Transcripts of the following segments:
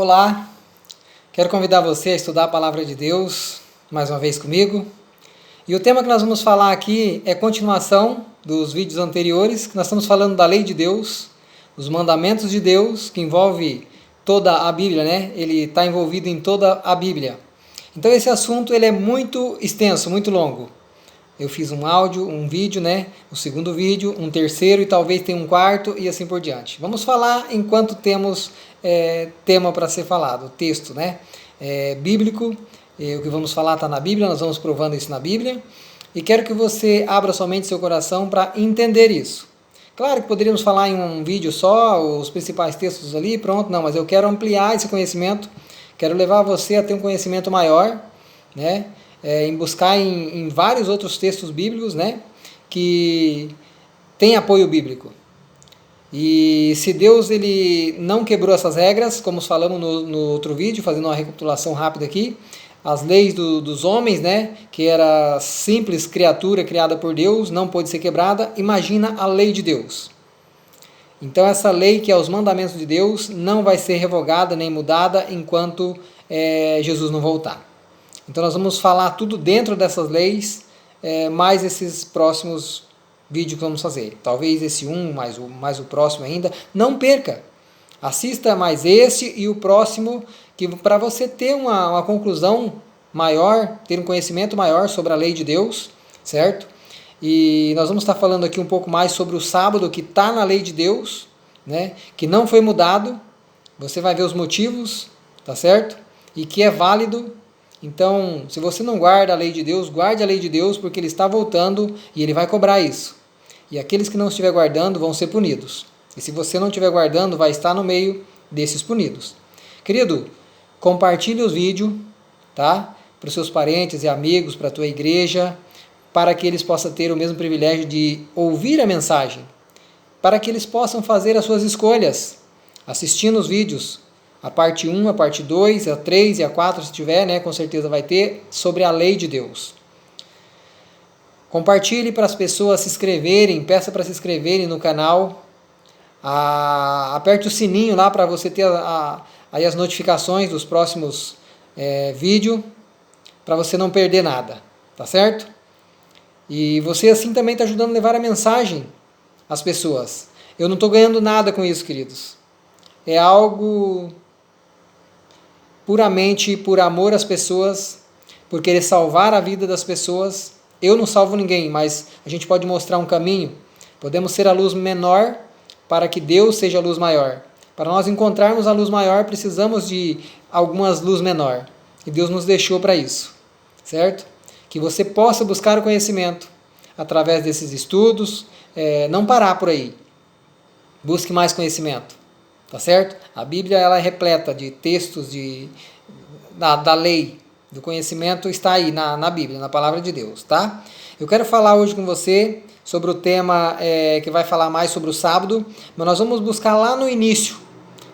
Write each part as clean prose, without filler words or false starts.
Olá, quero convidar você a estudar a Palavra de Deus mais uma vez comigo. E o tema que nós vamos falar aqui é continuação dos vídeos anteriores, que nós estamos falando da lei de Deus, os mandamentos de Deus, que envolve toda a Bíblia, né? Ele está envolvido em toda a Bíblia. Então esse assunto ele é muito extenso, muito longo. Eu fiz um áudio, um vídeo, né? O segundo vídeo, um terceiro e talvez tenha um quarto e assim por diante. Vamos falar enquanto temos tema para ser falado, texto, né? Bíblico, o que vamos falar está na Bíblia, nós vamos provando isso na Bíblia. E quero que você abra somente seu coração para entender isso. Claro que poderíamos falar em um vídeo só, os principais textos ali, pronto, não, mas eu quero ampliar esse conhecimento, quero levar você a ter um conhecimento maior, né? Em buscar em vários outros textos bíblicos, né, que tem apoio bíblico. E se Deus ele não quebrou essas regras, como falamos no outro vídeo, fazendo uma recapitulação rápida aqui, as leis dos homens, né, que era simples criatura criada por Deus, não pôde ser quebrada, imagina a lei de Deus. Então essa lei, que é os mandamentos de Deus, não vai ser revogada nem mudada enquanto Jesus não voltar. Então nós vamos falar tudo dentro dessas leis, mais esses próximos vídeos que vamos fazer. Talvez esse mais o próximo ainda. Não perca! Assista mais este e o próximo, que para você ter uma conclusão maior, ter um conhecimento maior sobre a lei de Deus, certo? E nós vamos estar falando aqui um pouco mais sobre o sábado, que está na lei de Deus, né? Que não foi mudado. Você vai ver os motivos, tá certo? E que é válido. Então, se você não guarda a lei de Deus, guarde a lei de Deus, porque Ele está voltando e Ele vai cobrar isso. E aqueles que não estiver guardando vão ser punidos. E se você não estiver guardando, vai estar no meio desses punidos. Querido, compartilhe os vídeos, tá? Para os seus parentes e amigos, para a tua igreja, para que eles possam ter o mesmo privilégio de ouvir a mensagem, para que eles possam fazer as suas escolhas, assistindo os vídeos. A parte 1, a parte 2, a 3 e a 4, se tiver, né, com certeza vai ter, sobre a lei de Deus. Compartilhe para as pessoas se inscreverem, peça para se inscreverem no canal. Aperte o sininho lá para você ter aí as notificações dos próximos vídeos, para você não perder nada, tá certo? E você assim também está ajudando a levar a mensagem às pessoas. Eu não estou ganhando nada com isso, queridos. É algo puramente por amor às pessoas, por querer salvar a vida das pessoas. Eu não salvo ninguém, mas a gente pode mostrar um caminho. Podemos ser a luz menor para que Deus seja a luz maior. Para nós encontrarmos a luz maior, precisamos de algumas luzes menor. E Deus nos deixou para isso, certo? Que você possa buscar o conhecimento através desses estudos, não parar por aí. Busque mais conhecimento. Tá certo? A Bíblia ela é repleta de textos da lei, do conhecimento está aí na Bíblia, na Palavra de Deus, tá? Eu quero falar hoje com você sobre o tema que vai falar mais sobre o sábado, mas nós vamos buscar lá no início,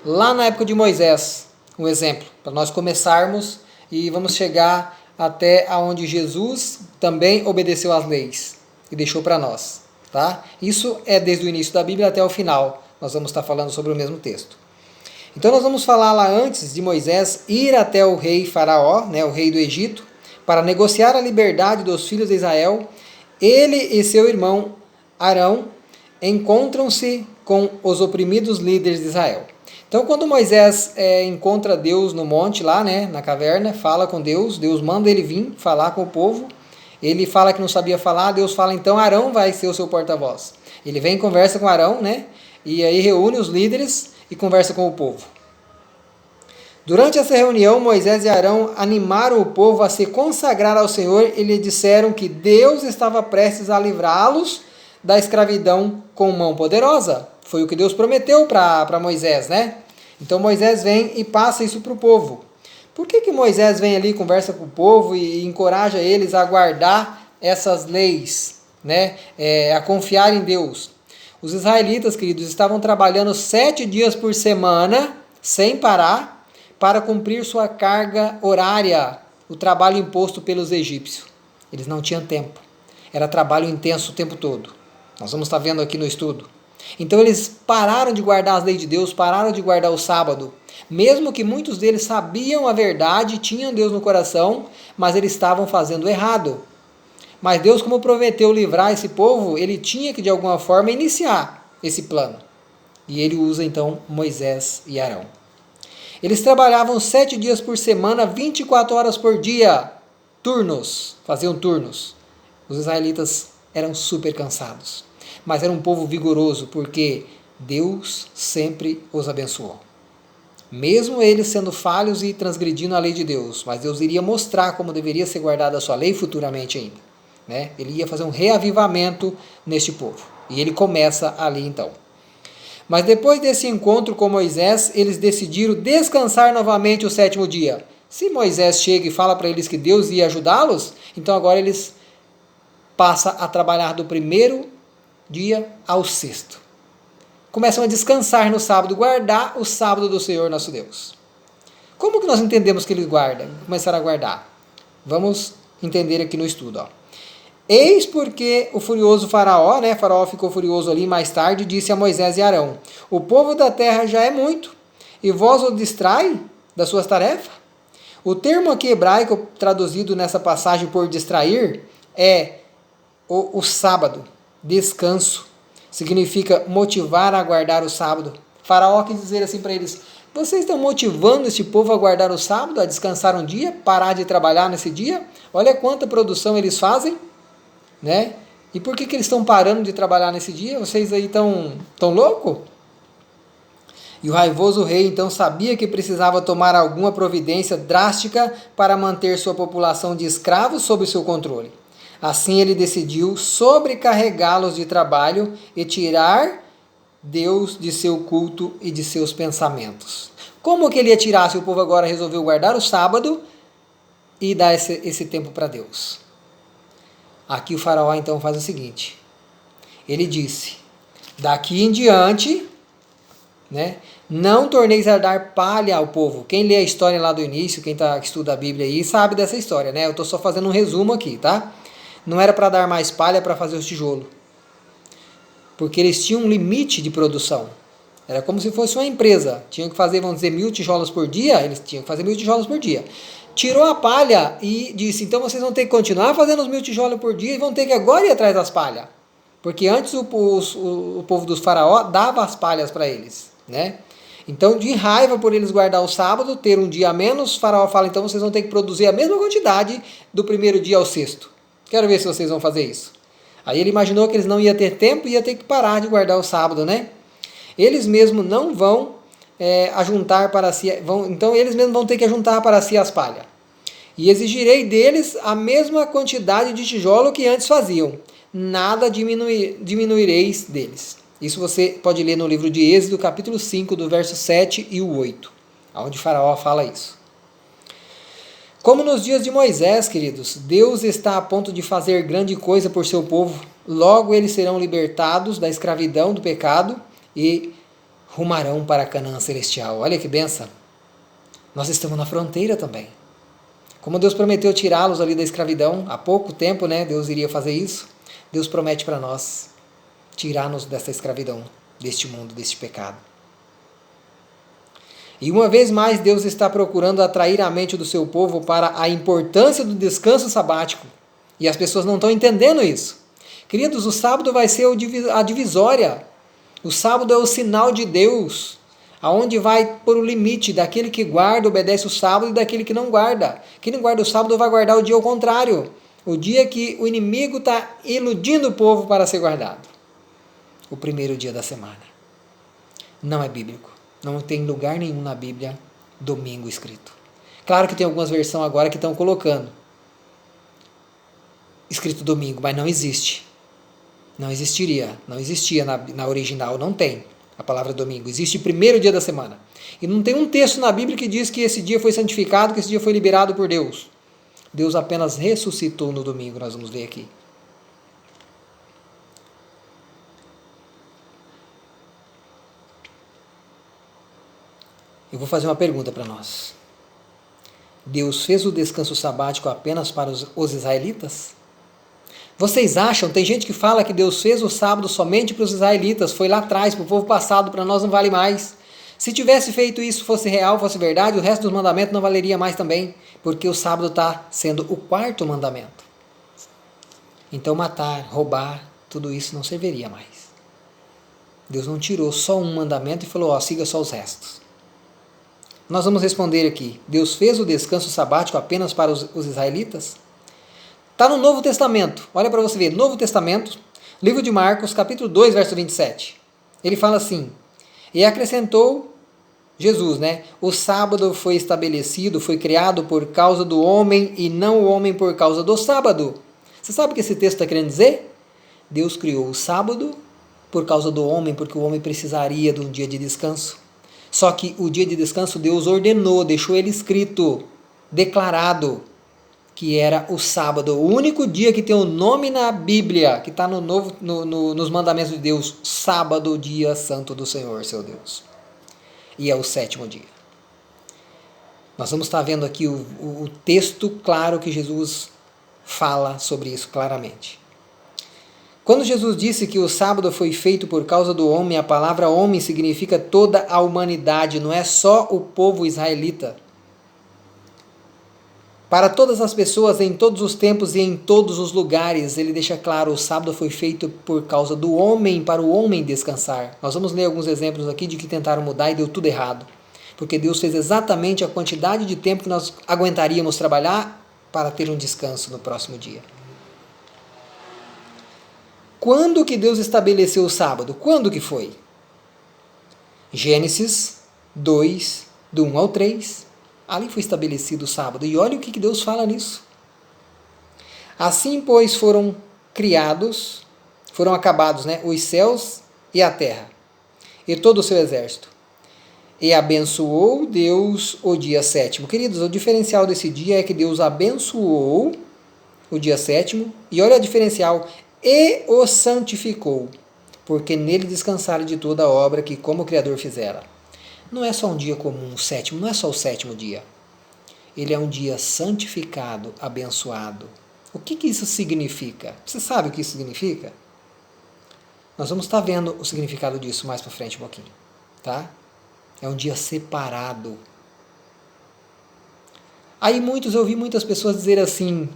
lá na época de Moisés, um exemplo, para nós começarmos e vamos chegar até aonde Jesus também obedeceu às leis e deixou para nós, tá? Isso é desde o início da Bíblia até o final. Nós vamos estar falando sobre o mesmo texto. Então nós vamos falar lá antes de Moisés ir até o rei Faraó, né, o rei do Egito, para negociar a liberdade dos filhos de Israel. Ele e seu irmão Arão encontram-se com os oprimidos líderes de Israel. Então quando Moisés encontra Deus no monte lá, né, na caverna, fala com Deus, Deus manda ele vir falar com o povo. Ele fala que não sabia falar, Deus fala então Arão vai ser o seu porta-voz. Ele vem e conversa com Arão, né? E aí reúne os líderes e conversa com o povo. Durante essa reunião, Moisés e Arão animaram o povo a se consagrar ao Senhor e lhe disseram que Deus estava prestes a livrá-los da escravidão com mão poderosa. Foi o que Deus prometeu para Moisés, né? Então Moisés vem e passa isso para o povo. Por que Moisés vem ali, conversa com o povo e encoraja eles a guardar essas leis, né? A confiar em Deus? Os israelitas, queridos, estavam trabalhando 7 dias por semana, sem parar, para cumprir sua carga horária, o trabalho imposto pelos egípcios. Eles não tinham tempo. Era trabalho intenso o tempo todo. Nós vamos estar vendo aqui no estudo. Então eles pararam de guardar as leis de Deus, pararam de guardar o sábado. Mesmo que muitos deles sabiam a verdade, tinham Deus no coração, mas eles estavam fazendo errado. Mas Deus, como prometeu livrar esse povo, ele tinha que de alguma forma iniciar esse plano. E ele usa então Moisés e Arão. Eles trabalhavam 7 dias por semana, 24 horas por dia, turnos, faziam turnos. Os israelitas eram super cansados, mas era um povo vigoroso, porque Deus sempre os abençoou. Mesmo eles sendo falhos e transgredindo a lei de Deus, mas Deus iria mostrar como deveria ser guardada a sua lei futuramente ainda. Né? Ele ia fazer um reavivamento neste povo. E ele começa ali então. Mas depois desse encontro com Moisés, eles decidiram descansar novamente o 7º dia. Se Moisés chega e fala para eles que Deus ia ajudá-los, então agora eles passam a trabalhar do 1º dia ao 6º. Começam a descansar no sábado, guardar o sábado do Senhor nosso Deus. Como que nós entendemos que eles guardam? Começaram a guardar. Vamos entender aqui no estudo. Ó. Eis porque o furioso faraó, Faraó ficou furioso ali mais tarde, disse a Moisés e Arão: o povo da terra já é muito, e vós o distrai das suas tarefas? O termo aqui hebraico traduzido nessa passagem por distrair é o sábado, descanso. Significa motivar a guardar o sábado. Faraó quis dizer assim para eles: vocês estão motivando este povo a guardar o sábado, a descansar um dia, parar de trabalhar nesse dia? Olha quanta produção eles fazem. Né? E por que eles estão parando de trabalhar nesse dia? Vocês aí estão loucos? E o raivoso rei então sabia que precisava tomar alguma providência drástica para manter sua população de escravos sob seu controle. Assim ele decidiu sobrecarregá-los de trabalho e tirar Deus de seu culto e de seus pensamentos. Como que ele ia tirar se o povo agora resolveu guardar o sábado e dar esse tempo para Deus? Aqui o faraó então faz o seguinte, ele disse: daqui em diante, não torneis a dar palha ao povo. Quem lê a história lá do início, quem estuda a Bíblia aí, sabe dessa história, né? Eu estou só fazendo um resumo aqui, tá? Não era para dar mais palha para fazer os tijolos, porque eles tinham um limite de produção. Era como se fosse uma empresa, tinham que fazer, vamos dizer, 1000 tijolos por dia, eles tinham que fazer 1000 tijolos por dia. Tirou a palha e disse: então vocês vão ter que continuar fazendo os 1000 tijolos por dia e vão ter que agora ir atrás das palhas. Porque antes o povo dos faraó dava as palhas para eles. Né? Então, de raiva por eles guardar o sábado, ter um dia a menos, o faraó fala: então vocês vão ter que produzir a mesma quantidade do 1º dia ao 6º. Quero ver se vocês vão fazer isso. Aí ele imaginou que eles não iam ter tempo e ia ter que parar de guardar o sábado. Né? Eles mesmos não vão ajuntar para si, então eles mesmos vão ter que ajuntar para si as palhas. E exigirei deles a mesma quantidade de tijolo que antes faziam. Nada diminuireis deles. Isso você pode ler no livro de Êxodo, capítulo 5, do verso 7 e o 8, onde Faraó fala isso. Como nos dias de Moisés, queridos, Deus está a ponto de fazer grande coisa por seu povo. Logo eles serão libertados da escravidão, do pecado e rumarão para Canaã celestial. Olha que benção. Nós estamos na fronteira também. Como Deus prometeu tirá-los ali da escravidão, há pouco tempo, Deus iria fazer isso. Deus promete para nós tirar-nos dessa escravidão, deste mundo, deste pecado. E uma vez mais, Deus está procurando atrair a mente do seu povo para a importância do descanso sabático. E as pessoas não estão entendendo isso. Queridos, o sábado vai ser a divisória. O sábado é o sinal de Deus, aonde vai por o limite daquele que guarda, obedece o sábado, e daquele que não guarda. Quem não guarda o sábado vai guardar o dia ao contrário. O dia que o inimigo está iludindo o povo para ser guardado. O 1º dia da semana. Não é bíblico. Não tem lugar nenhum na Bíblia domingo escrito. Claro que tem algumas versões agora que estão colocando escrito domingo, mas não existe. Não existiria. Não existia na original, não tem a palavra domingo. Existe 1º dia da semana. E não tem um texto na Bíblia que diz que esse dia foi santificado, que esse dia foi liberado por Deus. Deus apenas ressuscitou no domingo, nós vamos ver aqui. Eu vou fazer uma pergunta para nós. Deus fez o descanso sabático apenas para os israelitas? Vocês acham, tem gente que fala que Deus fez o sábado somente para os israelitas, foi lá atrás, para o povo passado, para nós não vale mais. Se tivesse feito isso, fosse real, fosse verdade, o resto dos mandamentos não valeria mais também, porque o sábado está sendo o 4º mandamento. Então matar, roubar, tudo isso não serviria mais. Deus não tirou só um mandamento e falou, ó, siga só os restos. Nós vamos responder aqui, Deus fez o descanso sabático apenas para os israelitas? Está no Novo Testamento, olha para você ver, Novo Testamento, livro de Marcos, capítulo 2, verso 27. Ele fala assim, e acrescentou Jesus, né? O sábado foi estabelecido, foi criado por causa do homem e não o homem por causa do sábado. Você sabe o que esse texto está querendo dizer? Deus criou o sábado por causa do homem, porque o homem precisaria de um dia de descanso. Só que o dia de descanso Deus ordenou, deixou ele escrito, declarado, que era o sábado, o único dia que tem o nome na Bíblia, que está nos mandamentos de Deus, sábado, dia santo do Senhor, seu Deus. E é o 7º dia. Nós vamos estar vendo aqui o texto claro que Jesus fala sobre isso claramente. Quando Jesus disse que o sábado foi feito por causa do homem, a palavra homem significa toda a humanidade, não é só o povo israelita. Para todas as pessoas, em todos os tempos e em todos os lugares, ele deixa claro, o sábado foi feito por causa do homem, para o homem descansar. Nós vamos ler alguns exemplos aqui de que tentaram mudar e deu tudo errado. Porque Deus fez exatamente a quantidade de tempo que nós aguentaríamos trabalhar para ter um descanso no próximo dia. Quando que Deus estabeleceu o sábado? Quando que foi? Gênesis 2, do 1 ao 3. Ali foi estabelecido o sábado. E olha o que Deus fala nisso. Assim, pois, foram acabados, né, os céus e a terra, e todo o seu exército. E abençoou Deus o dia 7º. Queridos, o diferencial desse dia é que Deus abençoou o dia 7º, e olha o diferencial, e o santificou, porque nele descansaram de toda a obra que como o Criador fizera. Não é só um dia comum, o 7º, não é só o 7º dia. Ele é um dia santificado, abençoado. O que isso significa? Você sabe o que isso significa? Nós vamos estar vendo o significado disso mais para frente um pouquinho, tá? É um dia separado. Aí eu ouvi muitas pessoas dizer assim,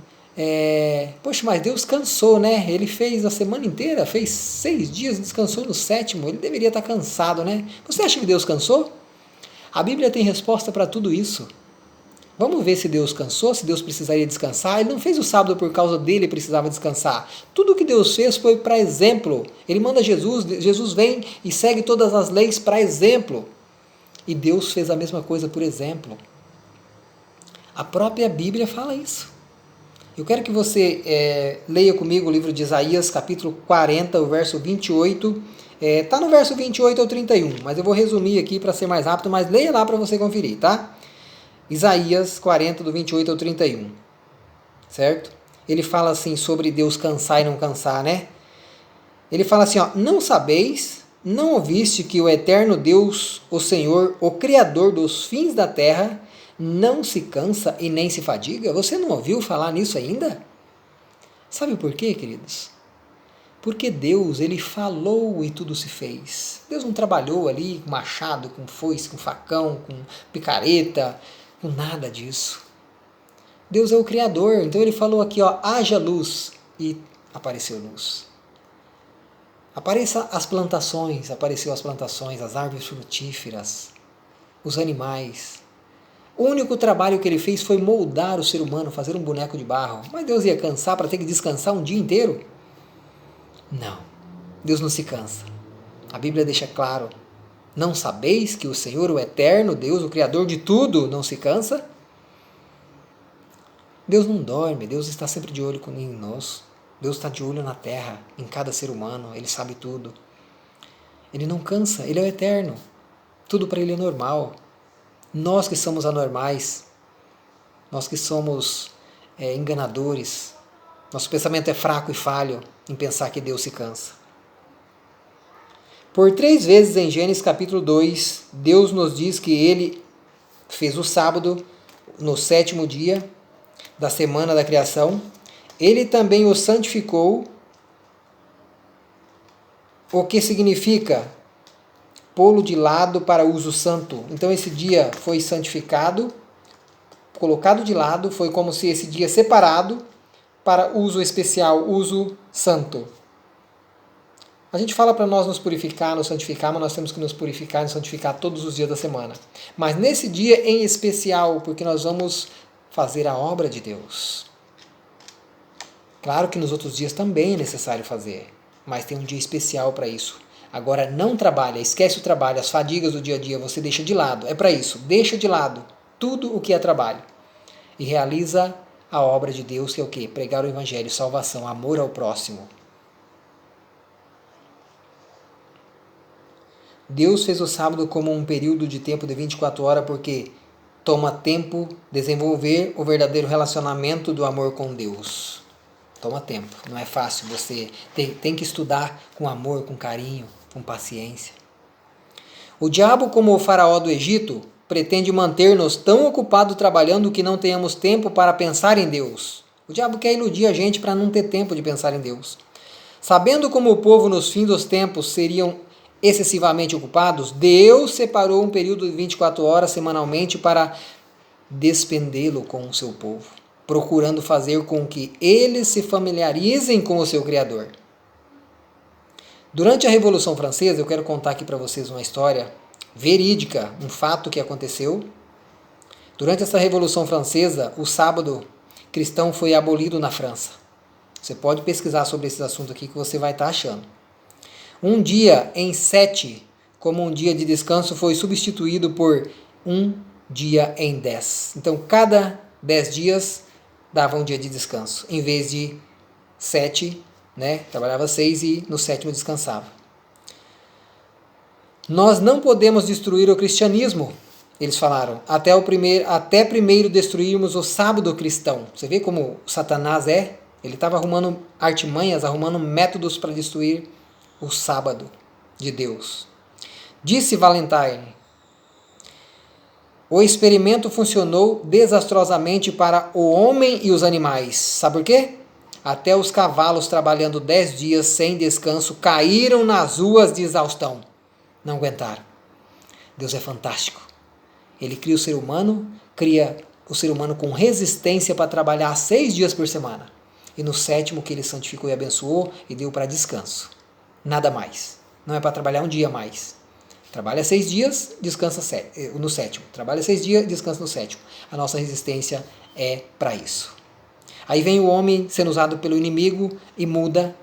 poxa, mas Deus cansou, né? Ele fez a semana inteira, fez 6 dias e descansou no 7º, ele deveria estar cansado, né? Você acha que Deus cansou? A Bíblia tem resposta para tudo isso. Vamos ver se Deus cansou, se Deus precisaria descansar. Ele não fez o sábado por causa dele, precisava descansar. Tudo que Deus fez foi para exemplo. Ele manda Jesus vem e segue todas as leis para exemplo. E Deus fez a mesma coisa por exemplo. A própria Bíblia fala isso. Eu quero que você leia comigo o livro de Isaías, capítulo 40, o verso 28. Está no verso 28 ao 31, mas eu vou resumir aqui para ser mais rápido, mas leia lá para você conferir, tá? Isaías 40, do 28 ao 31, certo? Ele fala assim sobre Deus cansar e não cansar, né? Ele fala assim, ó, não sabeis, não ouviste que o eterno Deus, o Senhor, o Criador dos fins da terra, não se cansa e nem se fadiga? Você não ouviu falar nisso ainda? Sabe por quê, queridos? Porque Deus, ele falou e tudo se fez. Deus não trabalhou ali com machado, com foice, com facão, com picareta, com nada disso. Deus é o Criador, então ele falou aqui, ó, haja luz, e apareceu luz. Apareceu as plantações, as árvores frutíferas, os animais. O único trabalho que ele fez foi moldar o ser humano, fazer um boneco de barro. Mas Deus ia cansar para ter que descansar um dia inteiro? Não, Deus não se cansa. A Bíblia deixa claro, não sabeis que o Senhor, o eterno Deus, o Criador de tudo, não se cansa? Deus não dorme, Deus está sempre de olho em nós. Deus está de olho na terra, em cada ser humano, Ele sabe tudo. Ele não cansa, Ele é o eterno. Tudo para Ele é normal. Nós que somos anormais, nós que somos enganadores, nosso pensamento é fraco e falho em pensar que Deus se cansa. Por 3 vezes em Gênesis capítulo 2, Deus nos diz que Ele fez o sábado no 7º dia da semana da criação Ele também o santificou, o que significa pô-lo de lado para uso santo. Então esse dia foi santificado, colocado de lado, foi como se esse dia separado para uso especial, uso santo. A gente fala para nós nos purificar, nos santificar, mas nós temos que nos purificar e nos santificar todos os dias da semana. Mas nesse dia em especial, porque nós vamos fazer a obra de Deus. Claro que nos outros dias também é necessário fazer, mas tem um dia especial para isso. Agora não trabalha, esquece o trabalho, as fadigas do dia a dia você deixa de lado. É para isso, deixa de lado tudo o que é trabalho e realiza a obra de Deus, que é o quê? Pregar o evangelho, salvação, amor ao próximo. Deus fez o sábado como um período de tempo de 24 horas porque toma tempo desenvolver o verdadeiro relacionamento do amor com Deus. Toma tempo, não é fácil, você tem que estudar com amor, com carinho, com paciência. O diabo, como o faraó do Egito, pretende manter-nos tão ocupados trabalhando que não tenhamos tempo para pensar em Deus. O diabo quer iludir a gente para não ter tempo de pensar em Deus. Sabendo como o povo nos fins dos tempos seriam excessivamente ocupados, Deus separou um período de 24 horas semanalmente para despendê-lo com o seu povo, procurando fazer com que eles se familiarizem com o seu Criador. Durante a Revolução Francesa, eu quero contar aqui para vocês uma história verídica, um fato que aconteceu. Durante essa Revolução Francesa, o sábado cristão foi abolido na França. Você pode pesquisar sobre esse assunto aqui que você vai estar achando. Um dia em 7, como um dia de descanso, foi substituído por um dia em 10. Então, cada 10 dias dava um dia de descanso. Em vez de 7, trabalhava 6 e no 7º descansava. Nós não podemos destruir o cristianismo, eles falaram, até primeiro destruirmos o sábado cristão. Você vê como Satanás é? Ele estava arrumando artimanhas, arrumando métodos para destruir o sábado de Deus. Disse Valentine: o experimento funcionou desastrosamente para o homem e os animais. Sabe por quê? Até os cavalos, trabalhando 10 dias sem descanso, caíram nas ruas de exaustão. Não aguentaram. Deus é fantástico. Ele cria o ser humano com resistência para trabalhar 6 dias por semana. E no 7º que ele santificou e abençoou e deu para descanso. Nada mais. Não é para trabalhar um dia mais. Trabalha 6 dias, descansa no 7º. Trabalha 6 dias, descansa no 7º. A nossa resistência é para isso. Aí vem o homem sendo usado pelo inimigo e muda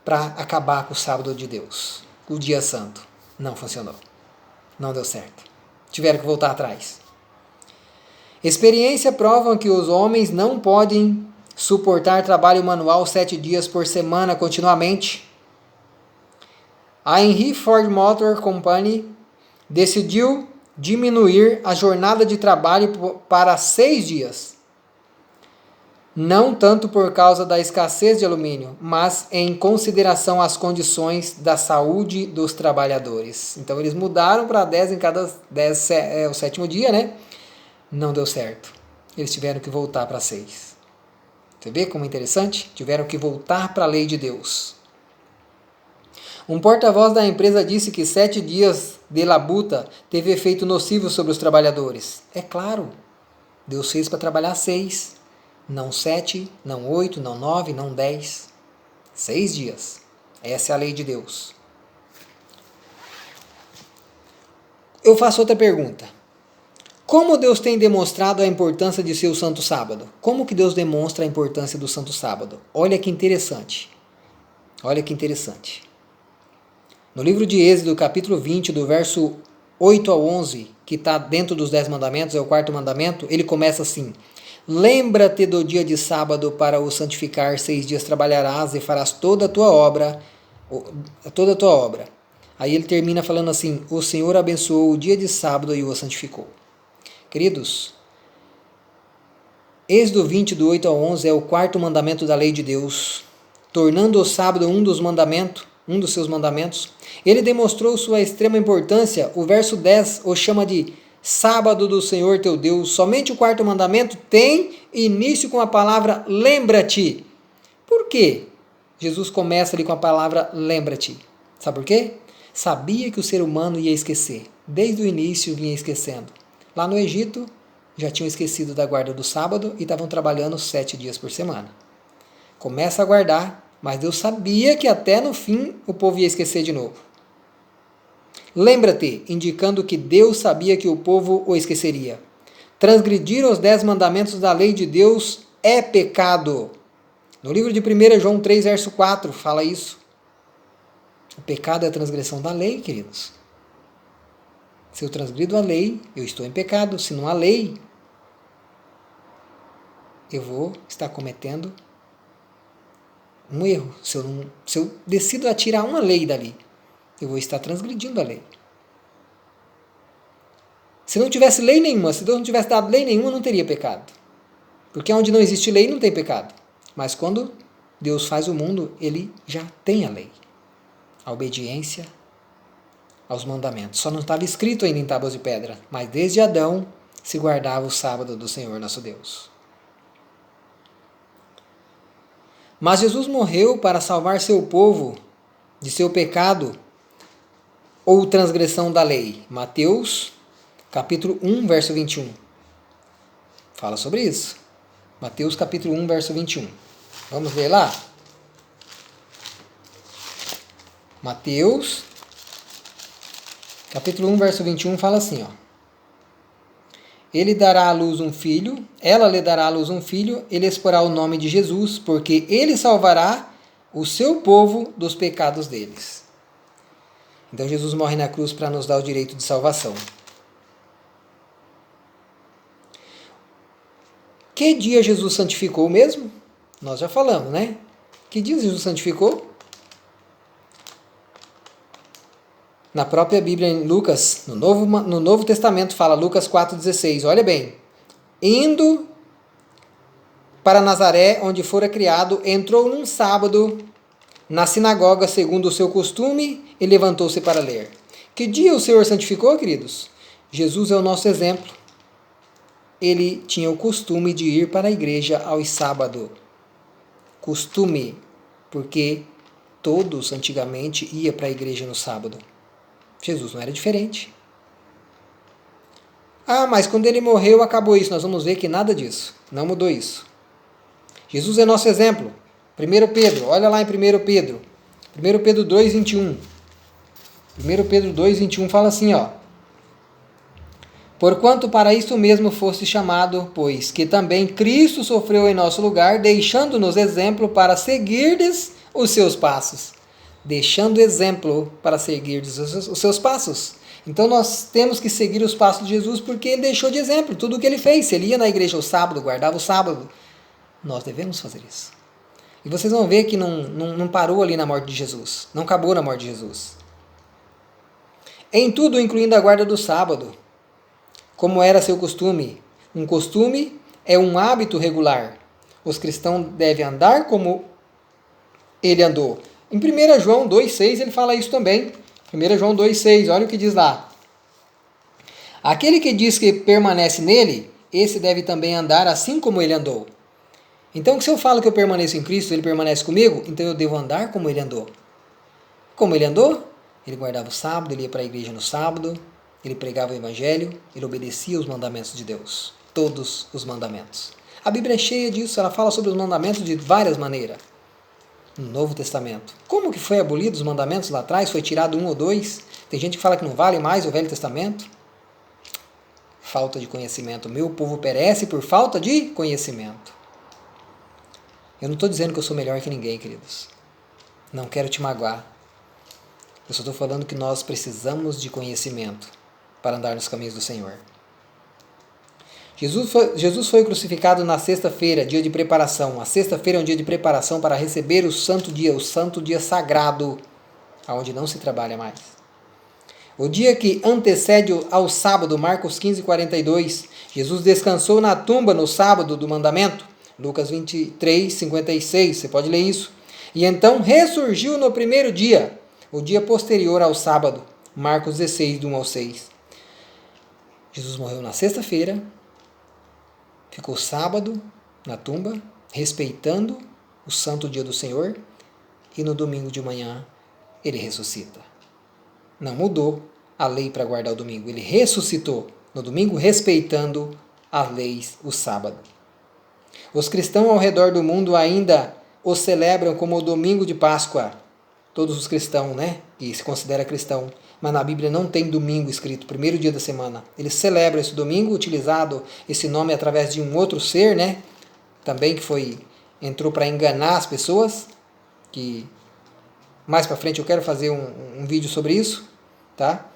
para acabar com o sábado de Deus. O dia santo. Não funcionou. Não deu certo. Tiveram que voltar atrás. Experiência prova que os homens não podem suportar trabalho manual 7 dias por semana continuamente. A Henry Ford Motor Company decidiu diminuir a jornada de trabalho para 6 dias. Não tanto por causa da escassez de alumínio, mas em consideração às condições da saúde dos trabalhadores. Então eles mudaram para 10 em cada 10, o 7º dia, Não deu certo. Eles tiveram que voltar para 6. Você vê como é interessante? Tiveram que voltar para a lei de Deus. Um porta-voz da empresa disse que 7 dias de labuta teve efeito nocivo sobre os trabalhadores. É claro, Deus fez para trabalhar 6. Não 7, não 8, não 9, não 10. 6 dias. Essa é a lei de Deus. Eu faço outra pergunta. Como Deus tem demonstrado a importância de seu Santo Sábado? Como que Deus demonstra a importância do Santo Sábado? Olha que interessante. Olha que interessante. No livro de Êxodo, capítulo 20, do verso 8 ao 11, que está dentro dos 10 mandamentos, é o 4º mandamento, ele começa assim: lembra-te do dia de sábado para o santificar, 6 dias trabalharás e farás toda a tua obra. Aí ele termina falando assim: o Senhor abençoou o dia de sábado e o santificou. Queridos, Êxodo 20, do 8 ao 11, é o 4º mandamento da lei de Deus, tornando o sábado um dos seus mandamentos. Ele demonstrou sua extrema importância. O verso 10 o chama de sábado do Senhor teu Deus. Somente o 4º mandamento tem início com a palavra lembra-te. Por quê? Jesus começa ali com a palavra lembra-te. Sabe por quê? Sabia que o ser humano ia esquecer. Desde o início vinha esquecendo. Lá no Egito, já tinham esquecido da guarda do sábado e estavam trabalhando 7 dias por semana. Começa a guardar, mas Deus sabia que até no fim o povo ia esquecer de novo. Lembra-te, indicando que Deus sabia que o povo o esqueceria. Transgredir os 10 mandamentos da lei de Deus é pecado. No livro de 1 João 3, verso 4, fala isso. O pecado é a transgressão da lei, queridos. Se eu transgrido a lei, eu estou em pecado. Se não há lei, eu vou estar cometendo um erro. Se eu decido a tirar uma lei dali, eu vou estar transgredindo a lei. Se não tivesse lei nenhuma, se Deus não tivesse dado lei nenhuma, não teria pecado. Porque onde não existe lei, não tem pecado. Mas quando Deus faz o mundo, Ele já tem a lei. A obediência aos mandamentos. Só não estava escrito ainda em tábuas de pedra, mas desde Adão se guardava o sábado do Senhor nosso Deus. Mas Jesus morreu para salvar seu povo de seu pecado ou transgressão da lei. Mateus, capítulo 1, verso 21. Fala sobre isso. Mateus, capítulo 1, verso 21. Vamos ler lá? Mateus, capítulo 1, verso 21 fala assim, ó. Ele dará à luz um filho, ela lhe dará à luz um filho, ele exporá o nome de Jesus, porque ele salvará o seu povo dos pecados deles. Então Jesus morre na cruz para nos dar o direito de salvação. Que dia Jesus santificou mesmo? Nós já falamos, né? Que dia Jesus santificou? Na própria Bíblia, em Lucas, no Novo Testamento, fala Lucas 4,16. Olha bem. Indo para Nazaré, onde fora criado, entrou num sábado na sinagoga, segundo o seu costume, e levantou-se para ler. Que dia o Senhor santificou, queridos? Jesus é o nosso exemplo. Ele tinha o costume de ir para a igreja aos sábados. Costume, porque todos antigamente iam para a igreja no sábado. Jesus não era diferente. Ah, mas quando ele morreu acabou isso. Nós vamos ver que nada disso. Não mudou isso. Jesus é nosso exemplo. 1 Pedro, olha lá em 1 Pedro. 1 Pedro 2, 21. 1 Pedro 2, 21 fala assim, ó. Porquanto para isso mesmo foste chamado, pois que também Cristo sofreu em nosso lugar, deixando-nos exemplo para seguirdes os seus passos. Deixando exemplo para seguir os seus passos. Então nós temos que seguir os passos de Jesus porque ele deixou de exemplo tudo o que ele fez. Se ele ia na igreja ao sábado, guardava o sábado, nós devemos fazer isso. E vocês vão ver que não parou ali na morte de Jesus. Não acabou na morte de Jesus. Em tudo, incluindo a guarda do sábado, como era seu costume. Um costume é um hábito regular. Os cristãos devem andar como ele andou. Em 1 João 2,6 ele fala isso também. 1 João 2,6, olha o que diz lá. Aquele que diz que permanece nele, esse deve também andar assim como ele andou. Então, se eu falo que eu permaneço em Cristo, ele permanece comigo, então eu devo andar como ele andou. Como ele andou? Ele guardava o sábado, ele ia para a igreja no sábado, ele pregava o evangelho, ele obedecia os mandamentos de Deus. Todos os mandamentos. A Bíblia é cheia disso, ela fala sobre os mandamentos de várias maneiras. No Novo Testamento. Como que foi abolido os mandamentos lá atrás? Foi tirado um ou dois? Tem gente que fala que não vale mais o Velho Testamento. Falta de conhecimento. Meu povo perece por falta de conhecimento. Eu não estou dizendo que eu sou melhor que ninguém, queridos. Não quero te magoar. Eu só estou falando que nós precisamos de conhecimento para andar nos caminhos do Senhor. Jesus foi crucificado na sexta-feira, dia de preparação. A sexta-feira é um dia de preparação para receber o santo dia sagrado, onde não se trabalha mais. O dia que antecede ao sábado, Marcos 15, 42, Jesus descansou na tumba no sábado do mandamento, Lucas 23, 56, você pode ler isso. E então ressurgiu no primeiro dia, o dia posterior ao sábado, Marcos 16, do 1 ao 6. Jesus morreu na sexta-feira, ficou sábado na tumba, respeitando o santo dia do Senhor, e no domingo de manhã ele ressuscita. Não mudou a lei para guardar o domingo, ele ressuscitou no domingo, respeitando as leis, o sábado. Os cristãos ao redor do mundo ainda o celebram como o domingo de Páscoa. Todos os cristãos, né? Que se considera cristão. Mas na Bíblia não tem domingo escrito, primeiro dia da semana. Eles celebram esse domingo, utilizado esse nome através de um outro ser, né? Também que entrou para enganar as pessoas. Que mais para frente eu quero fazer um vídeo sobre isso, tá?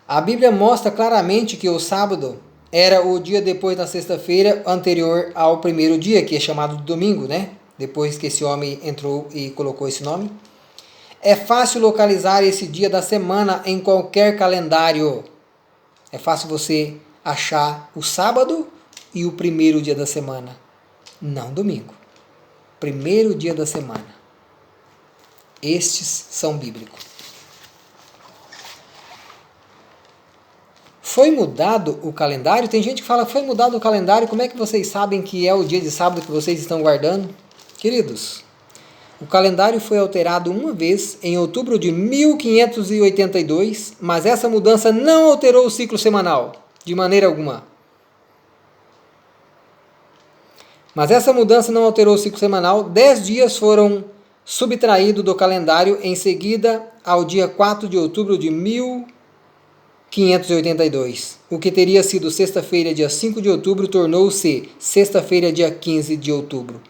A Bíblia mostra claramente que o sábado era o dia depois da sexta-feira anterior ao primeiro dia, que é chamado de domingo, né? Depois que esse homem entrou e colocou esse nome. É fácil localizar esse dia da semana em qualquer calendário. É fácil você achar o sábado e o primeiro dia da semana. Não domingo. Primeiro dia da semana. Estes são bíblicos. Foi mudado o calendário? Tem gente que fala, foi mudado o calendário, como é que vocês sabem que é o dia de sábado que vocês estão guardando? Queridos, o calendário foi alterado uma vez em outubro de 1582, mas essa mudança não alterou o ciclo semanal, de maneira alguma. Mas essa mudança não alterou o ciclo semanal, 10 dias foram subtraídos do calendário em seguida ao dia 4 de outubro de 1582. O que teria sido sexta-feira, dia 5 de outubro, tornou-se sexta-feira, dia 15 de outubro.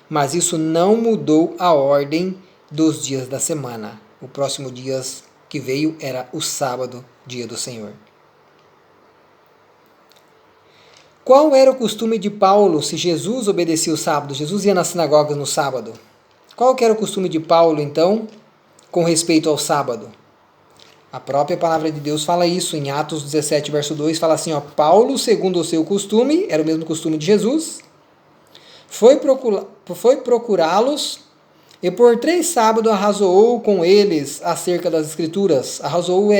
Mas isso não mudou a ordem dos dias da semana. O próximo dia que veio era o sábado, dia do Senhor. Qual era o costume de Paulo se Jesus obedecia o sábado? Jesus ia nas sinagogas no sábado. Qual que era o costume de Paulo, então, com respeito ao sábado? A própria palavra de Deus fala isso em Atos 17, verso 2, fala assim, ó, Paulo, segundo o seu costume, era o mesmo costume de Jesus, foi procurá-los e por 3 sábados arrazoou com eles acerca das Escrituras. Arrazoou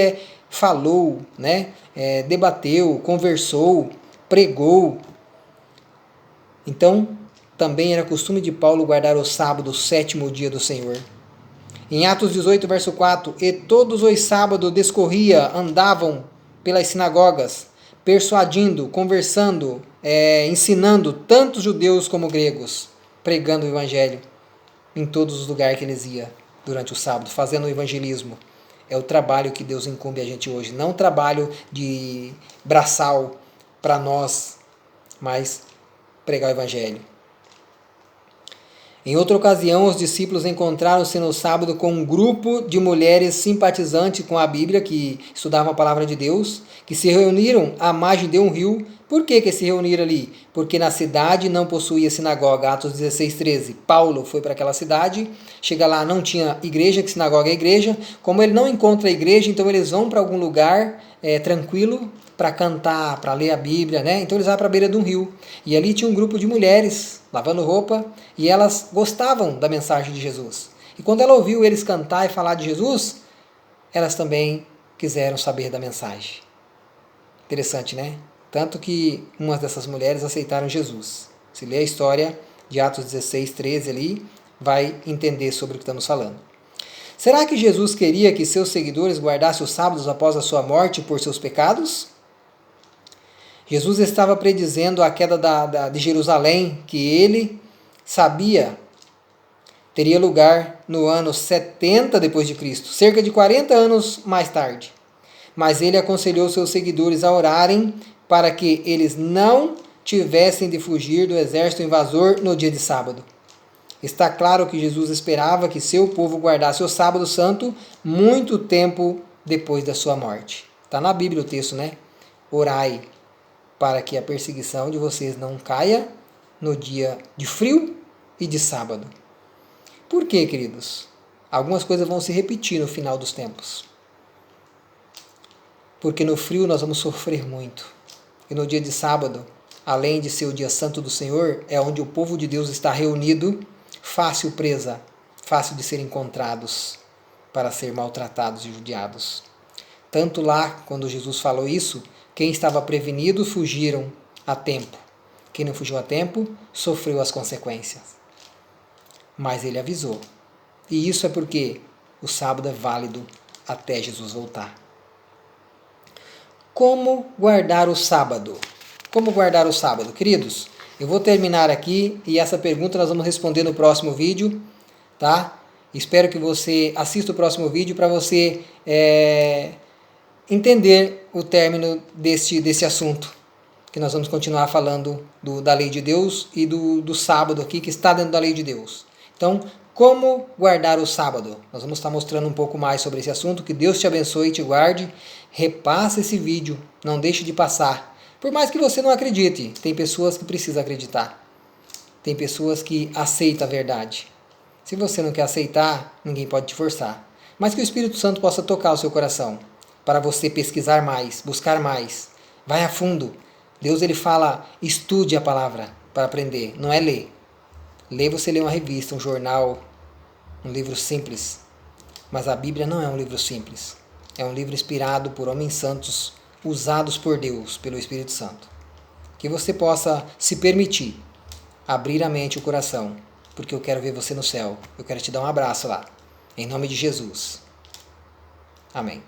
falou, né? Debateu, conversou, pregou. Então, também era costume de Paulo guardar o sábado, o 7º dia do Senhor. Em Atos 18, verso 4, e todos os sábados discorria, andavam pelas sinagogas, persuadindo, conversando, ensinando tanto judeus como gregos, pregando o evangelho em todos os lugares que eles iam durante o sábado, fazendo o evangelismo. É o trabalho que Deus incumbe a gente hoje, não trabalho de braçal para nós, mas pregar o evangelho. Em outra ocasião, os discípulos encontraram-se no sábado com um grupo de mulheres simpatizantes com a Bíblia, que estudavam a palavra de Deus, que se reuniram à margem de um rio. Por que se reuniram ali? Porque na cidade não possuía sinagoga. Atos 16, 13. Paulo foi para aquela cidade, chega lá, não tinha igreja, que sinagoga é igreja. Como ele não encontra a igreja, então eles vão para algum lugar tranquilo, para cantar, para ler a Bíblia, né? Então eles vão para a beira de um rio. E ali tinha um grupo de mulheres lavando roupa e elas gostavam da mensagem de Jesus. E quando ela ouviu eles cantar e falar de Jesus, elas também quiseram saber da mensagem. Interessante, né? Tanto que umas dessas mulheres aceitaram Jesus. Se ler a história de Atos 16, 13 ali, vai entender sobre o que estamos falando. Será que Jesus queria que seus seguidores guardassem os sábados após a sua morte por seus pecados? Jesus estava predizendo a queda de Jerusalém, que ele sabia teria lugar no ano 70 depois de Cristo, cerca de 40 anos mais tarde. Mas ele aconselhou seus seguidores a orarem para que eles não tivessem de fugir do exército invasor no dia de sábado. Está claro que Jesus esperava que seu povo guardasse o sábado santo muito tempo depois da sua morte. Está na Bíblia o texto, né? Orai para que a perseguição de vocês não caia no dia de frio e de sábado. Por quê, queridos? Algumas coisas vão se repetir no final dos tempos. Porque no frio nós vamos sofrer muito. E no dia de sábado, além de ser o dia santo do Senhor, é onde o povo de Deus está reunido, fácil presa, fácil de ser encontrados para ser maltratados e judiados. Tanto lá, quando Jesus falou isso, quem estava prevenido fugiram a tempo. Quem não fugiu a tempo, sofreu as consequências. mas ele avisou. E isso é porque o sábado é válido até Jesus voltar. Como guardar o sábado? Como guardar o sábado? Queridos, eu vou terminar aqui e essa pergunta nós vamos responder no próximo vídeo, tá? Espero que você assista o próximo vídeo para você entender o término desse assunto, que nós vamos continuar falando da lei de Deus e do sábado aqui, que está dentro da lei de Deus. Então, como guardar o sábado? Nós vamos estar mostrando um pouco mais sobre esse assunto. Que Deus te abençoe e te guarde. Repasse esse vídeo, não deixe de passar. Por mais que você não acredite, tem pessoas que precisam acreditar. Tem pessoas que aceitam a verdade. Se você não quer aceitar, ninguém pode te forçar. Mas que o Espírito Santo possa tocar o seu coração, para você pesquisar mais, buscar mais. Vai a fundo. Deus ele fala, estude a palavra para aprender, não é ler. Ler você lê uma revista, um jornal, um livro simples. Mas a Bíblia não é um livro simples. É um livro inspirado por homens santos, usados por Deus, pelo Espírito Santo. Que você possa se permitir abrir a mente e o coração, porque eu quero ver você no céu. Eu quero te dar um abraço lá. Em nome de Jesus. Amém.